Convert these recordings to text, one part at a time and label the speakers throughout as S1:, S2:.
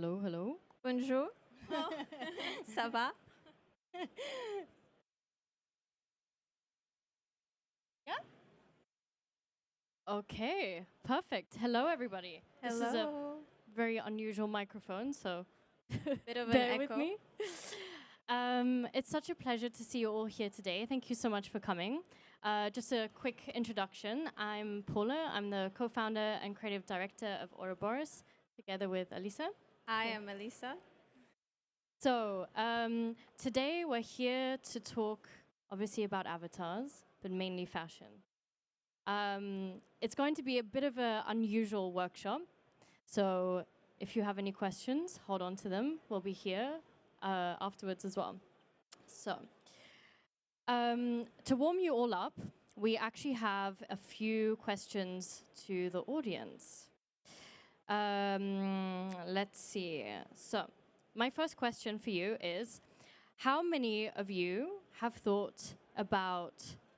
S1: Hello, hello.
S2: Bonjour. Ça va?
S1: Yeah. Okay, perfect. Hello, everybody. This is a
S2: Hello.
S1: very unusual microphone, so
S2: Bit of an
S1: bear with
S2: echo.
S1: me. It's such a pleasure to see you all here today. Thank you so much for coming. Just a quick introduction. I'm Paula. I'm the co-founder and creative director of Auroboros, together with Alissa.
S2: I am Alissa.
S1: So today we're here to talk, obviously, about avatars, but mainly fashion. It's going to be a bit of an unusual workshop. So if you have any questions, hold on to them. We'll be here afterwards as well. So to warm you all up, we actually have a few questions to the audience. Let's see. So my first question for you is, how many of you have thought about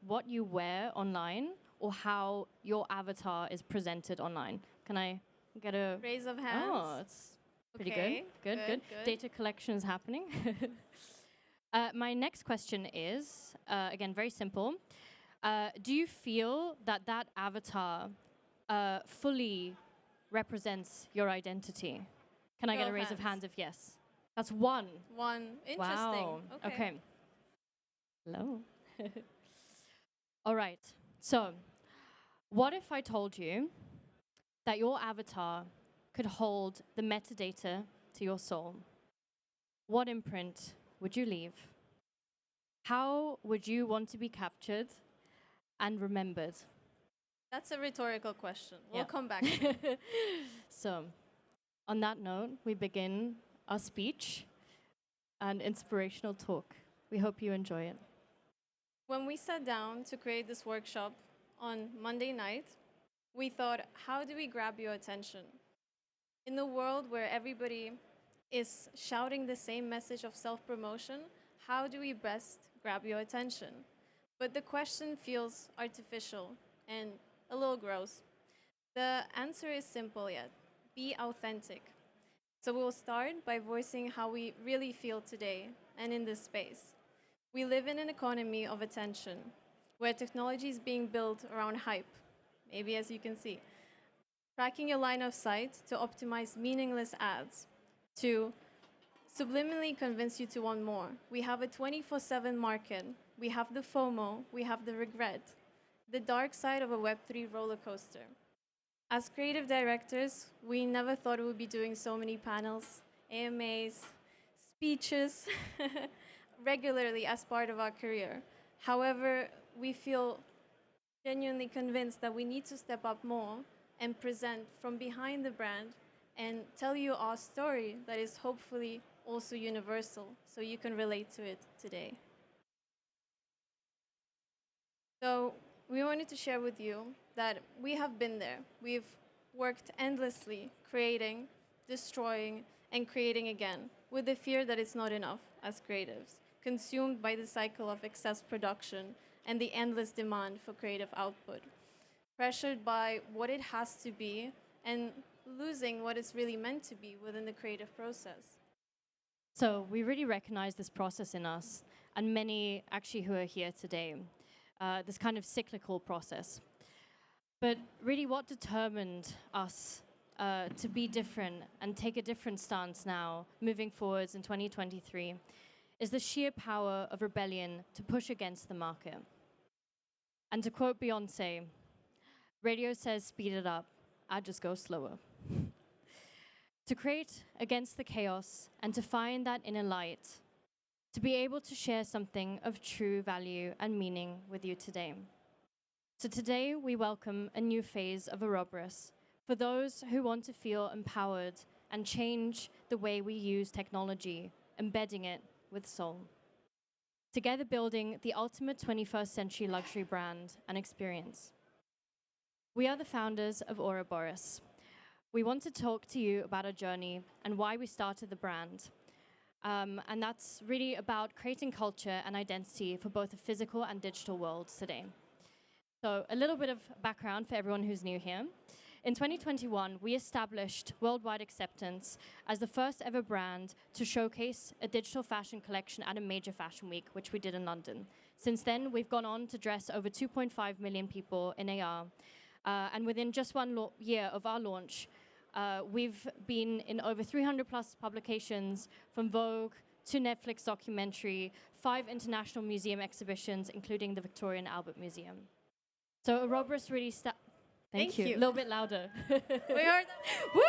S1: what you wear online or how your avatar is presented online? Can I get a
S2: Raise of hands.
S1: Oh, it's pretty
S2: Okay,
S1: good.
S2: good.
S1: Data collection is happening. My next question is, again, very simple. Do you feel that that avatar fully represents your identity? Can I get a raise of hands if yes? That's one.
S2: One. Interesting.
S1: Wow. Okay. Hello. All right. So, what if I told you that your avatar could hold the metadata to your soul? What imprint would you leave? How would you want to be captured and remembered?
S2: That's a rhetorical question. We'll
S1: Yeah.
S2: come back to it.
S1: So, on that note, we begin our speech and inspirational talk. We hope you enjoy it.
S2: When we sat down to create this workshop on Monday night, we thought, how do we grab your attention? In the world where everybody is shouting the same message of self-promotion, how do we best grab your attention? But the question feels artificial and a little gross. The answer is simple yet. Be authentic. So we'll start by voicing how we really feel today and in this space. We live in an economy of attention, where technology is being built around hype, maybe as you can see. Tracking your line of sight to optimize meaningless ads, to subliminally convince you to want more. We have a 24/7 market. We have the FOMO. We have the regret. The dark side of a Web3 roller coaster. As creative directors, we never thought we would be doing so many panels, AMAs, speeches regularly as part of our career. However, we feel genuinely convinced that we need to step up more and present from behind the brand and tell you our story that is hopefully also universal, so you can relate to it today. So we wanted to share with you that we have been there. We've worked endlessly, creating, destroying, and creating again, with the fear that it's not enough as creatives, consumed by the cycle of excess production and the endless demand for creative output, pressured by what it has to be and losing what it's really meant to be within the creative process.
S1: So we really recognize this process in us, and many actually who are here today, this kind of cyclical process. But really what determined us to be different and take a different stance now, moving forwards in 2023, is the sheer power of rebellion to push against the market. And to quote Beyonce, radio says speed it up, I just go slower. To create against the chaos and to find that inner light, to be able to share something of true value and meaning with you today. So today we welcome a new phase of Auroboros for those who want to feel empowered and change the way we use technology, embedding it with soul. Together building the ultimate 21st century luxury brand and experience. We are the founders of Auroboros. We want to talk to you about our journey and why we started the brand. And that's really about creating culture and identity for both the physical and digital worlds today. So a little bit of background for everyone who's new here In 2021, we established worldwide acceptance as the first ever brand to showcase a digital fashion collection at a major fashion week, which we did in London. Since then, we've gone on to dress over 2.5 million people in AR. And within just one year of our launch, we've been in over 300 plus publications, from Vogue to Netflix documentary, 5 international museum exhibitions, including the Victoria and Albert Museum. So Auroboros really Thank you. A little bit louder.
S2: We are
S1: Woo!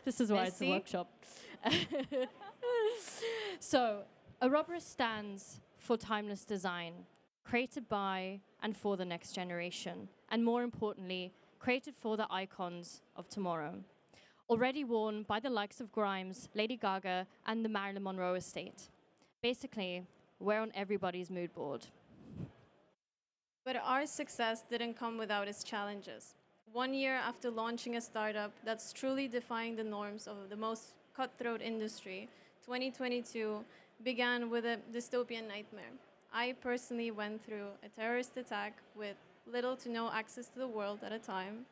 S1: This is why it's a workshop. So, Auroboros stands for timeless design, created by and for the next generation, and more importantly, created for the icons of tomorrow. Already worn by the likes of Grimes, Lady Gaga, and the Marilyn Monroe estate. Basically, we're on everybody's mood board.
S2: But our success didn't come without its challenges. 1 year after launching a startup that's truly defying the norms of the most cutthroat industry, 2022 began with a dystopian nightmare. I personally went through a terrorist attack with little to no access to the world at a time.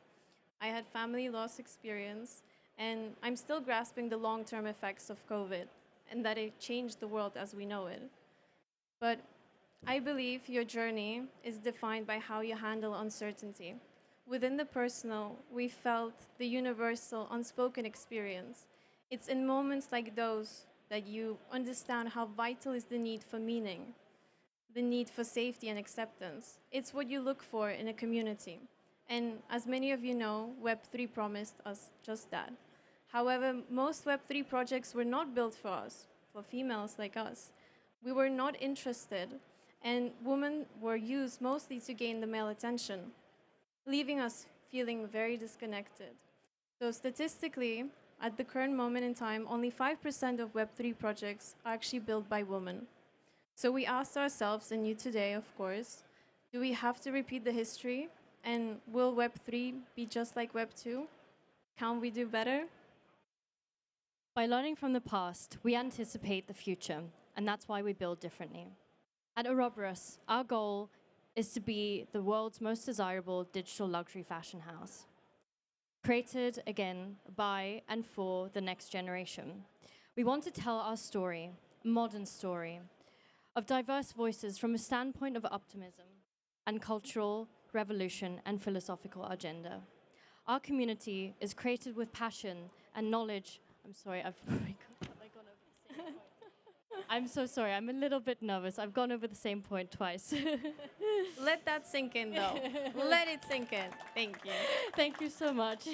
S2: I had family loss experience, and I'm still grasping the long-term effects of COVID and that it changed the world as we know it. But I believe your journey is defined by how you handle uncertainty. Within the personal, we felt the universal, unspoken experience. It's in moments like those that you understand how vital is the need for meaning, the need for safety and acceptance. It's what you look for in a community. And as many of you know, Web3 promised us just that. However, most Web3 projects were not built for us, for females like us. We were not interested, and women were used mostly to gain the male attention, leaving us feeling very disconnected. So statistically, at the current moment in time, only 5% of Web3 projects are actually built by women. So we asked ourselves, and you today, of course, do we have to repeat the history? And will Web3 be just like Web2? Can we do better?
S1: By learning from the past, we anticipate the future, and that's why we build differently. At Auroboros, our goal is to be the world's most desirable digital luxury fashion house, created again by and for the next generation. We want to tell our story, a modern story, of diverse voices from a standpoint of optimism and cultural revolution and philosophical agenda. Our community is created with passion and knowledge. I'm sorry, have I gone over the same point? I'm so sorry, I'm a little bit nervous. I've gone over the same point twice.
S2: Let that sink in, though. Let it sink in. Thank you.
S1: Thank you so much.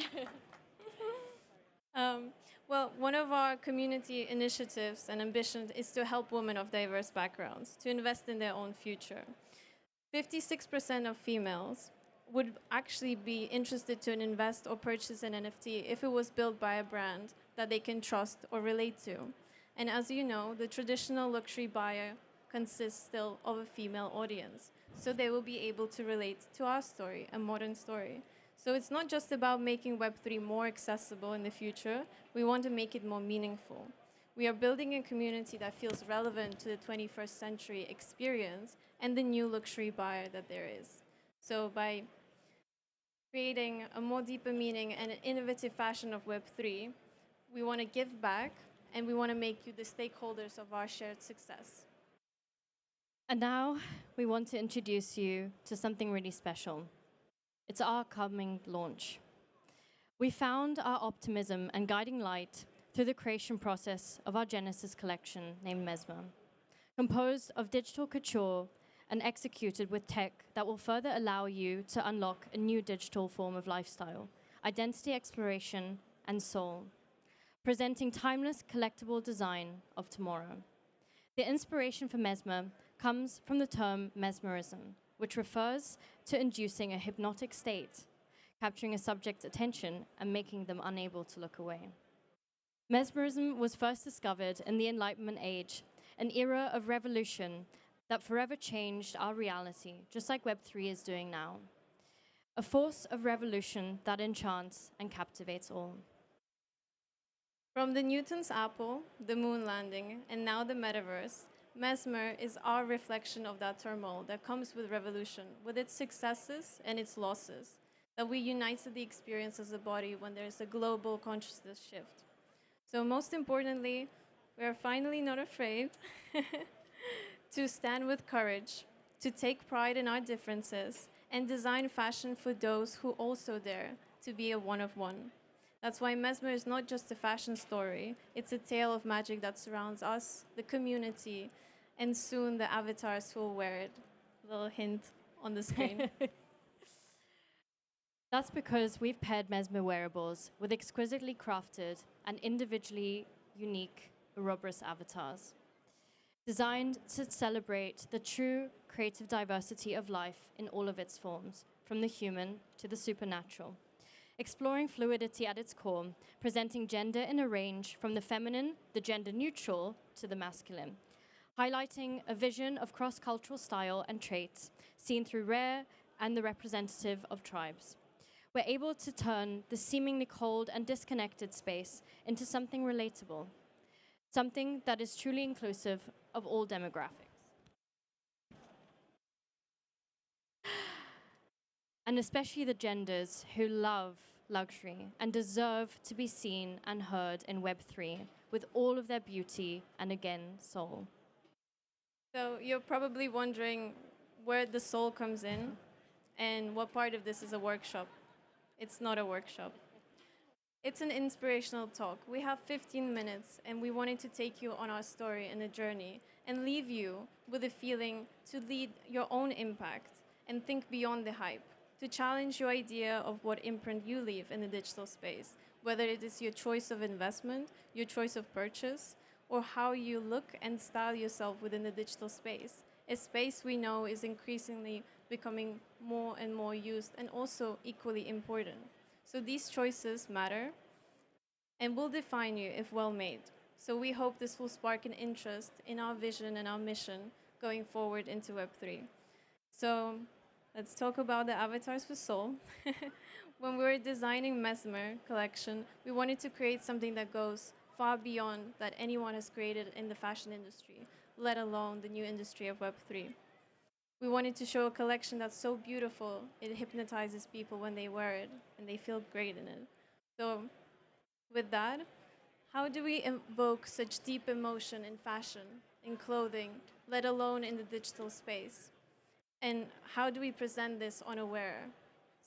S2: Well, one of our community initiatives and ambitions is to help women of diverse backgrounds to invest in their own future. 56% of females would actually be interested to invest or purchase an NFT if it was built by a brand that they can trust or relate to. And as you know, the traditional luxury buyer consists still of a female audience. So they will be able to relate to our story, a modern story. So it's not just about making Web3 more accessible in the future, we want to make it more meaningful. We are building a community that feels relevant to the 21st century experience and the new luxury buyer that there is. So by creating a more deeper meaning and an innovative fashion of Web3, we want to give back, and we want to make you the stakeholders of our shared success.
S1: And now we want to introduce you to something really special. It's our coming launch. We found our optimism and guiding light through the creation process of our Genesis collection named Mesmer, composed of digital couture and executed with tech that will further allow you to unlock a new digital form of lifestyle, identity exploration, and soul, presenting timeless collectible design of tomorrow. The inspiration for Mesmer comes from the term mesmerism, which refers to inducing a hypnotic state, capturing a subject's attention and making them unable to look away. Mesmerism was first discovered in the Enlightenment age, an era of revolution that forever changed our reality, just like Web3 is doing now. A force of revolution that enchants and captivates all.
S2: From the Newton's apple, the moon landing, and now the metaverse, Mesmer is our reflection of that turmoil that comes with revolution, with its successes and its losses. that we unite to the experience as a body when there's a global consciousness shift. So most importantly, we are finally not afraid to stand with courage, to take pride in our differences, and design fashion for those who also dare to be a one of one. That's why Mesmer is not just a fashion story, it's a tale of magic that surrounds us, the community, and soon the avatars who will wear it. Little hint on the screen.
S1: That's because we've paired Mesmer wearables with exquisitely crafted and individually unique Auroboros avatars, designed to celebrate the true creative diversity of life in all of its forms, from the human to the supernatural. Exploring fluidity at its core, presenting gender in a range from the feminine, the gender neutral, to the masculine, highlighting a vision of cross-cultural style and traits seen through rare and the representative of tribes. We're able to turn the seemingly cold and disconnected space into something relatable, something that is truly inclusive of all demographics. And especially the genders who love luxury and deserve to be seen and heard in Web3 with all of their beauty and, again, soul.
S2: So you're probably wondering where the soul comes in and what part of this is a workshop. It's not a workshop. It's an inspirational talk. We have 15 minutes and we wanted to take you on our story and a journey and leave you with a feeling to lead your own impact and think beyond the hype, to challenge your idea of what imprint you leave in the digital space, whether it is your choice of investment, your choice of purchase, or how you look and style yourself within the digital space, a space we know is increasingly becoming more and more used and also equally important. So these choices matter and will define you if well made. So we hope this will spark an interest in our vision and our mission going forward into Web3. So let's talk about the avatars for soul. When we were designing Mesmer collection, we wanted to create something that goes far beyond that anyone has created in the fashion industry, let alone the new industry of Web3. We wanted to show a collection that's so beautiful, it hypnotizes people when they wear it, and they feel great in it. So with that, how do we evoke such deep emotion in fashion, in clothing, let alone in the digital space? And how do we present this on a wearer?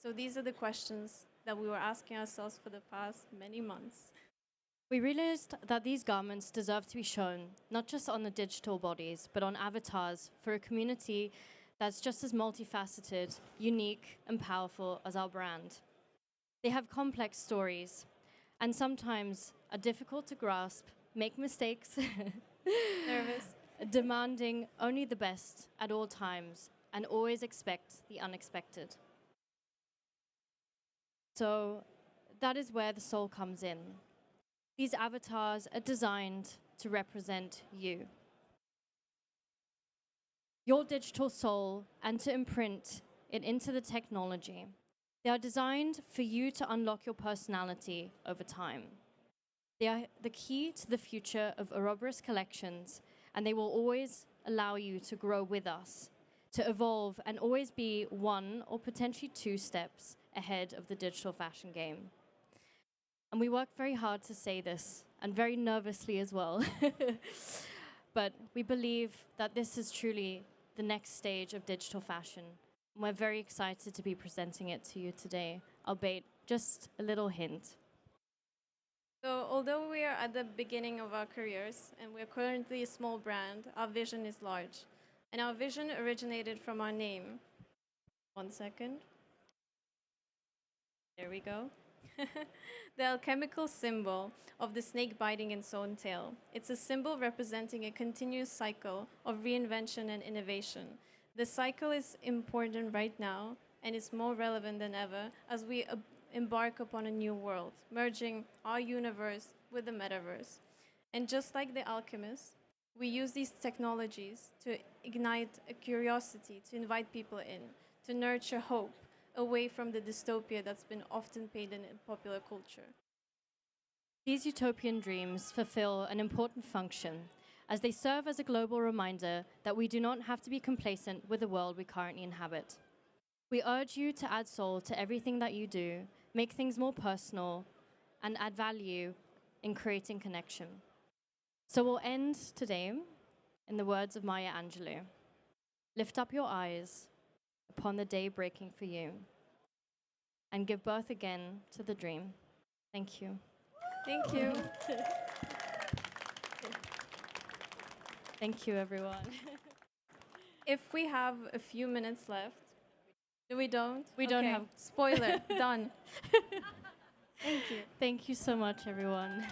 S2: So these are the questions that we were asking ourselves for the past many months.
S1: We realized that these garments deserve to be shown, not just on the digital bodies, but on avatars for a community that's just as multifaceted, unique, and powerful as our brand. They have complex stories, and sometimes are difficult to grasp, make mistakes,
S2: Nervous?
S1: demanding only the best at all times, and always expect the unexpected. So that is where the soul comes in. These avatars are designed to represent you, your digital soul, and to imprint it into the technology. They are designed for you to unlock your personality over time. They are the key to the future of Auroboros collections, and they will always allow you to grow with us, to evolve and always be one or potentially two steps ahead of the digital fashion game. And we work very hard to say this, and very nervously as well. But we believe that this is truly the next stage of digital fashion. And we're very excited to be presenting it to you today, albeit just a little hint.
S2: So although we are at the beginning of our careers and we're currently a small brand, our vision is large. And our vision originated from our name. 1 second. There we go. The alchemical symbol of the snake biting its own tail. It's a symbol representing a continuous cycle of reinvention and innovation. The cycle is important right now and is more relevant than ever as we embark upon a new world, merging our universe with the metaverse. And just like the alchemists, we use these technologies to ignite a curiosity, to invite people in, to nurture hope away from the dystopia that's been often painted in popular culture.
S1: These utopian dreams fulfill an important function as they serve as a global reminder that we do not have to be complacent with the world we currently inhabit. We urge you to add soul to everything that you do, make things more personal, and add value in creating connection. So we'll end today in the words of Maya Angelou. Lift up your eyes upon the day breaking for you and give birth again to the dream. Thank you.
S2: Thank you.
S1: Thank you, everyone.
S2: If we have a few minutes left, we don't?
S1: We don't
S2: Okay.
S1: have.
S2: Spoiler, done. Thank you.
S1: Thank you so much, everyone.